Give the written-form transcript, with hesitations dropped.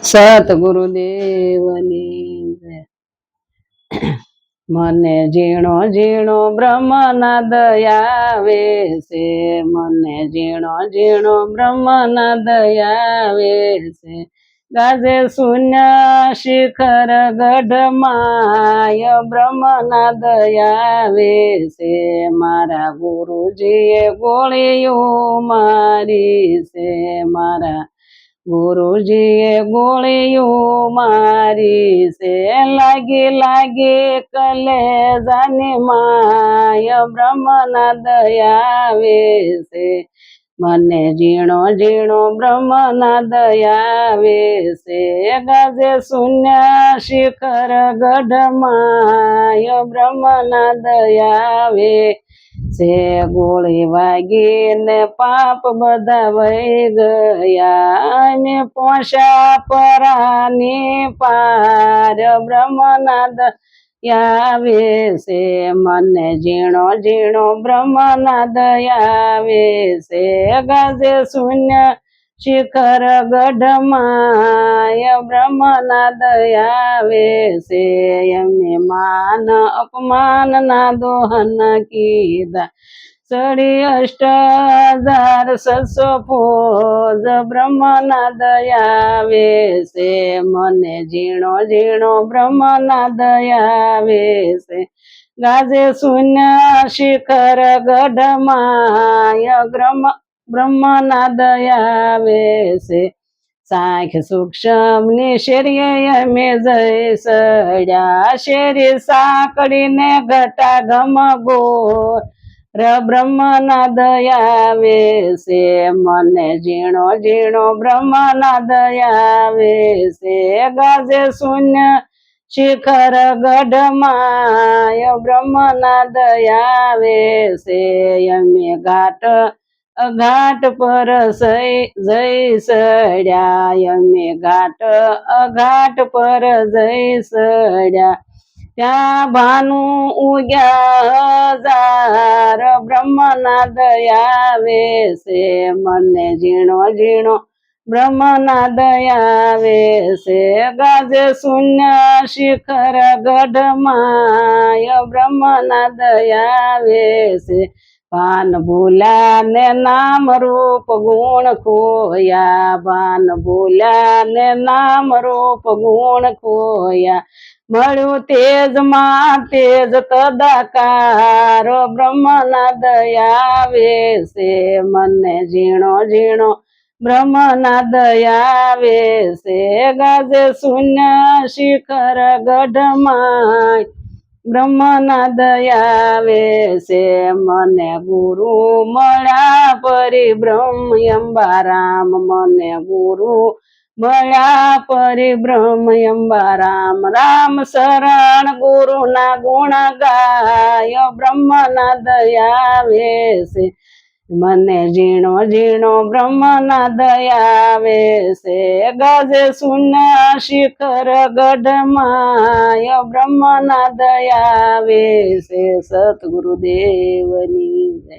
સતગુરુદેવની જય। મને ઝીણો ઝીણો બ્રહ્મના દયાવે છે, મને ઝીણો ઝીણો બ્રહ્મના દયાવે છે। ગાજે શૂન્ય શિખર ગઢમાય બ્રહ્મના દયાવે છે, મારા ગુરુજીએ ગોળીઓ મારી છે, મારા ગુરુજીએ ગોળીઓ મારી છે। લાગી લાગી કલેજાની માય બ્રહ્મના દયાવે છે, મને ઝીણો ઝીણો બ્રહ્મના દયાવે છે। ગાજે શૂન્ય શિખર ગઢમાય બ્રહ્મના દયાવે છે, ગોળી વાગીને પાપ બધા વહી ગયા ને પોષા પરાની પાર બ્રહ્મના દયાવે છે, મને ઝીણો ઝીણો બ્રહ્મના દયાવે છે। ગાજે શૂન્ય શિખર ગઢમાય બ્રહ્મના દયાવે છે, એમને માન અપમાન ના દોહન કીધા સડી 8700 ફોજ બ્રહ્મના દયાવે છે, મને ઝીણો ઝીણો બ્રહ્મના દયાવે છે। ગાજે શૂન્ય શિખર ગઢમાય બ્રહ્મના દયાવે છે, સાંખ સૂક્ષ્મ ની શેરીએ અમે જઈ સડ્યા શેરી સાંકળીને ઘટા ગમ ગોર બ્રહ્મના દયાવે છે, મને ઝીણો ઝીણો બ્રહ્મના દયાવે છે। ગાજે શૂન્ય શિખર ગઢમાય બ્રહ્મના દયાવે છે, અમે ઘાટ અઘાટ પર જઈ સડ્યા અમે ઘાટ અઘાટ પર જઈ સડ્યા ત્યાં ભાનું ઉગ્યા હજાર બ્રહ્મના દયાવે છે, મને ઝીણો ઝીણો બ્રહ્મના દયાવે છે। ગાજે શૂન્ય શિખર ગઢમાય બ્રહ્મના દયાવે છે, ભાન ભૂલ્યા ને નામ રૂપ ગુણ ખોયા ભાન ભૂલ્યા ને નામ રૂપ ગુણ ખોયા મળ્યું તેજમાં તેજ તદાકાર બ્રહ્મના દયાવે છે, મને ઝીણો ઝીણો બ્રહ્મના દયાવે છે। ગાજે શૂન્ય શિખર ગઢમાય બ્રહ્મના દયાવે છે, મને ગુરુ મળ્યા પરિબ્રહ્મ અંબારામ મને ગુરુ મળ્યા પરિબ્રહ્મ અંબારામ રામ શરણ ગુરુના ગુણ ગાય બ્રહ્મના દયાવે છે, મને ઝીણો ઝીણો બ્રહ્મના દયાવે છે। ગાજે શૂન્ય શિખર ગઢમાય બ્રહ્મના દયાવે છે। સતગુરુદેવની જય।